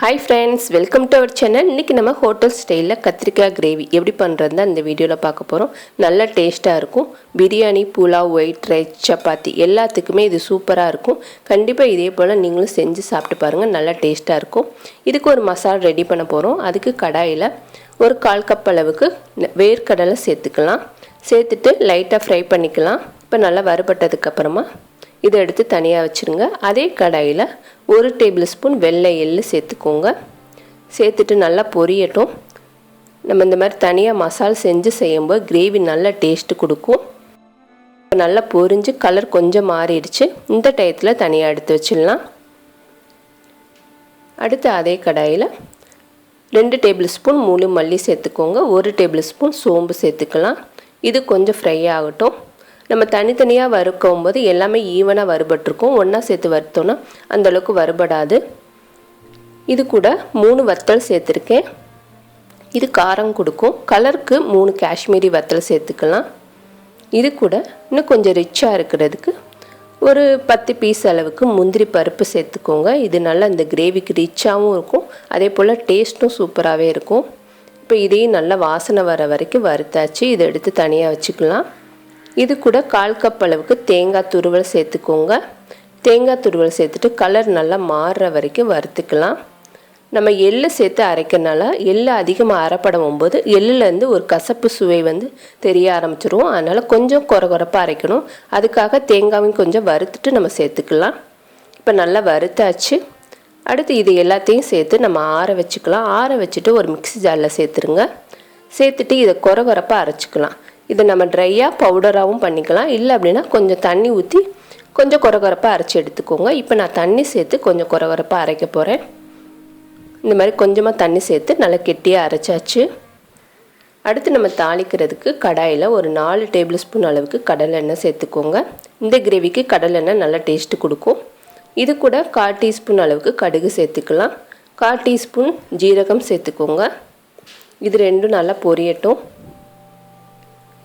Hi friends, welcome to our channel. இன்னைக்கு நம்ம hotel ஸ்டைல்ல கத்திரிக்காய் கிரேவி எப்படி பண்றதுன்னு இந்த வீடியோல பார்க்க போறோம். நல்ல டேஸ்டா இருக்கும். பிரியாணி, புலாவ், ஒயிட் ரைஸ், சப்பாத்தி எல்லாத்துக்குமே இது சூப்பரா இருக்கும். கண்டிப்பா இதே போல நீங்களும் செஞ்சு சாப்பிட்டு பாருங்க. நல்ல டேஸ்டா இருக்கும். இதுக்கு ஒரு மசாலா ரெடி பண்ண போறோம். அதுக்கு கடாயில ஒரு 1/4 கப் அளவுக்கு வேர்க்கடலை சேர்த்துக்கலாம். சேர்த்துட்டு லைட்டா ஃப்ரை பண்ணிக்கலாம். இப்போ நல்லா வறுபட்டதுக்கு அப்புறமா இதை எடுத்து தனியாக வச்சுருங்க. அதே கடாயில் 1 டேபிள் ஸ்பூன் வெள்ளை எள்ளு சேர்த்துக்கோங்க. சேர்த்துட்டு நல்லா பொரியட்டும். நம்ம இந்த மாதிரி தனியாக மசாலா செஞ்சு செய்யும்போது கிரேவி நல்லா டேஸ்ட்டு கொடுக்கும். இப்போ நல்லா பொரிஞ்சு கலர் கொஞ்சம் மாறிடுச்சு. இந்த டயத்தில் தனியாக எடுத்து வச்சிடலாம். அடுத்து அதே கடாயில் 2 டேபிள் ஸ்பூன் முழு மல்லி சேர்த்துக்கோங்க. 1 டேபிள் ஸ்பூன் சோம்பு சேர்த்துக்கலாம். இது கொஞ்சம் ஃப்ரை ஆகட்டும். நம்ம தனித்தனியாக வறுக்கும் போது எல்லாமே ஈவனாக வறுபட்டிருக்கும். ஒன்றா சேர்த்து வறுத்தோன்னா அந்தளவுக்கு வறுபடாது. இது கூட 3 வத்தல் சேர்த்துருக்கேன். இது காரம் கொடுக்கும். கலருக்கு 3 காஷ்மீரி வத்தல் சேர்த்துக்கலாம். இது கூட இன்னும் கொஞ்சம் ரிச்சாக இருக்கிறதுக்கு ஒரு 10 பீஸ் அளவுக்கு முந்திரி பருப்பு சேர்த்துக்கோங்க. இது நல்லா இந்த கிரேவிக்கு ரிச்சாகவும் இருக்கும். அதே போல் டேஸ்ட்டும் சூப்பராகவே இருக்கும். இப்போ இதையும் நல்லா வாசனை வர வரைக்கும் வறுத்தாச்சு. இதை எடுத்து தனியாக வச்சுக்கலாம். இது கூட 1/4 கப் அளவுக்கு தேங்காய் துருவல் சேர்த்துக்கோங்க. தேங்காய் துருவல் சேர்த்துட்டு கலர் நல்லா மாறுற வரைக்கும் வறுத்துக்கலாம். நம்ம எள்ளு சேர்த்து அரைக்கிறனால எள்ளு அதிகமாக அரைப்படும் போது எள்ளுலேருந்து ஒரு கசப்பு சுவை தெரிய ஆரம்பிச்சிரும். அதனால் கொஞ்சம் குறப்பாக அரைக்கணும். அதுக்காக தேங்காயும் கொஞ்சம் வறுத்துட்டு நம்ம சேர்த்துக்கலாம். இப்போ நல்லா வறுத்தாச்சு. அடுத்து இது எல்லாத்தையும் சேர்த்து நம்ம ஆற வச்சுக்கலாம். ஆற வச்சுட்டு ஒரு மிக்ஸி ஜாரில் சேர்த்துருங்க. சேர்த்துட்டு இதை குறப்பாக அரைச்சிக்கலாம். இதை நம்ம ட்ரையாக பவுடராகவும் பண்ணிக்கலாம். இல்லை அப்படின்னா கொஞ்சம் தண்ணி ஊற்றி கொஞ்சம் குறப்பாக அரைச்சி எடுத்துக்கோங்க. இப்போ நான் தண்ணி சேர்த்து கொஞ்சம் குறப்பாக அரைக்க போகிறேன். இந்த மாதிரி கொஞ்சமாக தண்ணி சேர்த்து நல்லா கெட்டியாக அரைச்சாச்சு. அடுத்து நம்ம தாளிக்கிறதுக்கு கடாயில் ஒரு 4 டேபிள் ஸ்பூன் அளவுக்கு கடலெண்ணெய் சேர்த்துக்கோங்க. இந்த கிரேவிக்கு கடலெண்ணெய் நல்லா டேஸ்ட்டு கொடுக்கும். இது கூட 1/4 டீஸ்பூன் அளவுக்கு கடுகு சேர்த்துக்கலாம். 1/4 டீஸ்பூன் ஜீரகம் சேர்த்துக்கோங்க. இது ரெண்டும் நல்லா பொரியட்டும்.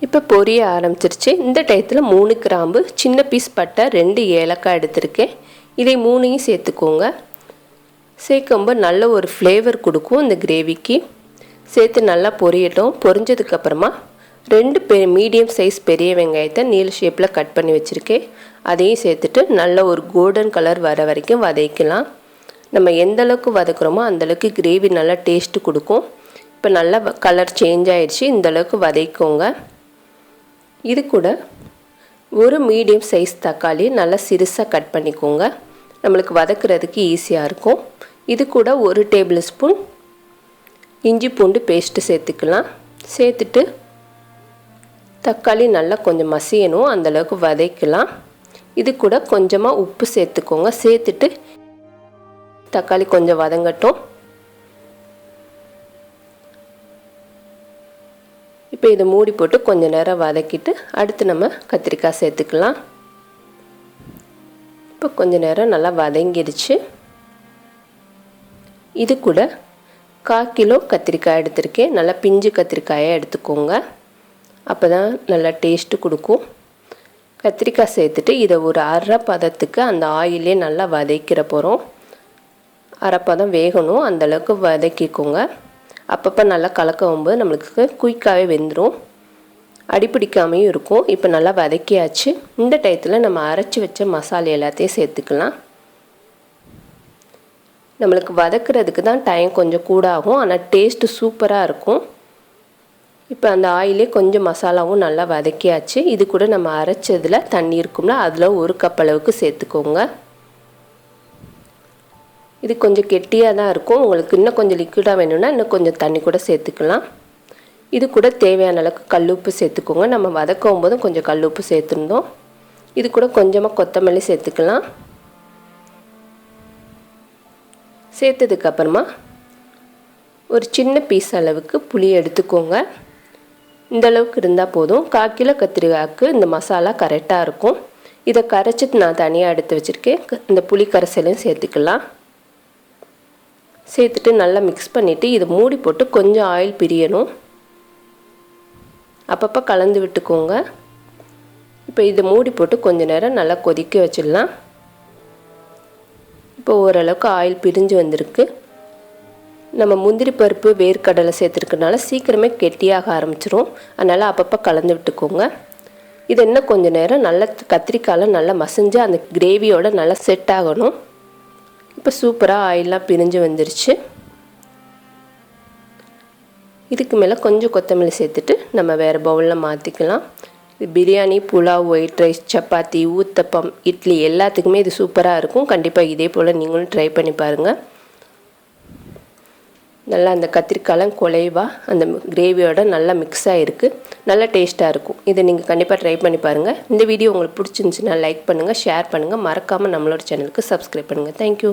இப்போ பொரிய ஆரம்பிச்சிருச்சு. இந்த டயத்தில் 3 கிராம்பு, சின்ன பீஸ் பட்டை, 2 ஏலக்காய் எடுத்திருக்கேன். இதை 3ஐயும் சேர்த்துக்கோங்க. சேர்க்கும்போது நல்ல ஒரு ஃப்ளேவர் கொடுக்கும் இந்த கிரேவிக்கு. சேர்த்து நல்லா பொரியட்டும். பொரிஞ்சதுக்கப்புறமா 2 மீடியம் சைஸ் பெரிய வெங்காயத்தை நீல ஷேப்பில் கட் பண்ணி வச்சுருக்கேன். அதையும் சேர்த்துட்டு நல்ல ஒரு கோல்டன் கலர் வர வரைக்கும் வதக்கலாம். நம்ம எந்த அளவுக்கு வதக்குறோமோ அந்தளவுக்கு கிரேவி நல்லா டேஸ்ட்டு கொடுக்கும். இப்போ நல்லா கலர் சேஞ்ச் ஆகிடுச்சு. இந்தளவுக்கு வதக்கோங்க. இது கூட ஒரு மீடியம் சைஸ் தக்காளி நல்லா சிறுசாக கட் பண்ணிக்கோங்க. நம்மளுக்கு வதக்குறதுக்கு ஈஸியாக இருக்கும். இது கூட 1 டேபிள் ஸ்பூன் இஞ்சி பூண்டு பேஸ்ட்டு சேர்த்துக்கலாம். சேர்த்துட்டு தக்காளி நல்லா கொஞ்சம் மசியணும். அந்தளவுக்கு வதக்கலாம். இது கூட கொஞ்சமாக உப்பு சேர்த்துக்கோங்க. சேர்த்துட்டு தக்காளி கொஞ்சம் வதங்கட்டும். இப்போ இதை மூடி போட்டு கொஞ்சம் நேரம் வதக்கிட்டு அடுத்து நம்ம கத்திரிக்காய் சேர்த்துக்கலாம். இப்போ கொஞ்சம் நேரம் நல்லா வதங்கிடுச்சு. இது கூட 1/4 கிலோ கத்திரிக்காய் எடுத்திருக்கேன். நல்லா பிஞ்சு கத்திரிக்காயை எடுத்துக்கோங்க. அப்போ தான் நல்லா டேஸ்ட்டு கொடுக்கும். கத்திரிக்காய் சேர்த்துட்டு இதை ஒரு அரை பதத்துக்கு அந்த ஆயிலே நல்லா வதக்கிற போகிறோம். அரை பதம் வேகணும். அந்தளவுக்கு வதக்கிக்கோங்க. அப்பப்போ நல்லா கலக்கும்போது நம்மளுக்கு குயிக்காகவே வெந்துடும். அடிப்பிடிக்காமையும் இருக்கும். இப்போ நல்லா வதக்கியாச்சு. இந்த டயத்தில் நம்ம அரைச்சி வச்ச மசாலா எல்லாத்தையும் சேர்த்துக்கலாம். நம்மளுக்கு வதக்கிறதுக்கு தான் டைம் கொஞ்சம் கூட ஆகும். ஆனால் டேஸ்ட்டு சூப்பராக இருக்கும். இப்போ அந்த ஆயிலே கொஞ்சம் மசாலாவும் நல்லா வதக்கியாச்சு. இது கூட நம்ம அரைச்சதில் தண்ணி இருக்கும்ல, அதில் 1 கப் அளவுக்கு சேர்த்துக்கோங்க. இது கொஞ்சம் கெட்டியாக தான் இருக்கும். உங்களுக்கு இன்னும் கொஞ்சம் லிக்விடாக வேணும்னா இன்னும் கொஞ்சம் தண்ணி கூட சேர்த்துக்கலாம். இது கூட தேவையான அளவுக்கு கல்லுப்பு சேர்த்துக்கோங்க. நம்ம வதக்கும் போதும் கொஞ்சம் கல்லுப்பு சேர்த்துருந்தோம். இது கூட கொஞ்சமாக கொத்தமல்லி சேர்த்துக்கலாம். சேர்த்ததுக்கப்புறமா ஒரு சின்ன பீஸ் அளவுக்கு புளி எடுத்துக்கோங்க. இந்த அளவுக்கு இருந்தால் போதும். 1/4 கிலோ கத்திரிக்காய்க்கு இந்த மசாலா கரெக்டாக இருக்கும். இதை கரைச்சிட்டு நான் தனியாக எடுத்து வச்சுருக்கேன். இந்த புளி கரைசலையும் சேர்த்துக்கலாம். சேர்த்துட்டு நல்லா மிக்ஸ் பண்ணிவிட்டு இதை மூடி போட்டு கொஞ்சம் ஆயில் பிரியணும். அப்பப்போ கலந்து விட்டுக்கோங்க. இப்போ இதை மூடி போட்டு கொஞ்சம் நேரம் நல்லா கொதிக்க வச்சிடலாம். இப்போ ஓரளவுக்கு ஆயில் பிரிஞ்சு வந்திருக்கு. நம்ம முந்திரி பருப்பு வேர்க்கடலை சேர்த்துருக்கனால சீக்கிரமே கெட்டியாக ஆரம்பிச்சிரும். அதனால் அப்பப்போ கலந்து விட்டுக்கோங்க. இது இன்னும் கொஞ்சம் நேரம் நல்லா கத்திரிக்காயில் நல்லா மசிஞ்சு அந்த கிரேவியோட நல்லா செட் ஆகணும். இப்போ சூப்பராக ஆயிலெலாம் பிரிஞ்சு வந்துருச்சு. இதுக்கு மேலே கொஞ்சம் கொத்தமல்லி சேர்த்துட்டு நம்ம வேறு பவுலில் மாற்றிக்கலாம். இது பிரியாணி, புலாவ், ஒயிட் ரைஸ், சப்பாத்தி, ஊத்தப்பம், இட்லி எல்லாத்துக்குமே இது சூப்பராக இருக்கும். கண்டிப்பாக இதே போல் நீங்களும் ட்ரை பண்ணி பாருங்கள். நல்லா அந்த கத்திரிக்காயெலாம் குலைவாக அந்த கிரேவியோட நல்லா மிக்ஸ் ஆகிருக்கு. நல்லா டேஸ்ட்டாக இருக்கும். இதை நீங்கள் கண்டிப்பாக ட்ரை பண்ணி பாருங்கள். இந்த வீடியோ உங்களுக்கு பிடிச்சிருந்துச்சுன்னா லைக் பண்ணுங்கள், ஷேர் பண்ணுங்கள். மறக்காமல் நம்மளோட சேனலுக்கு சப்ஸ்கிரைப் பண்ணுங்கள். தேங்க்யூ.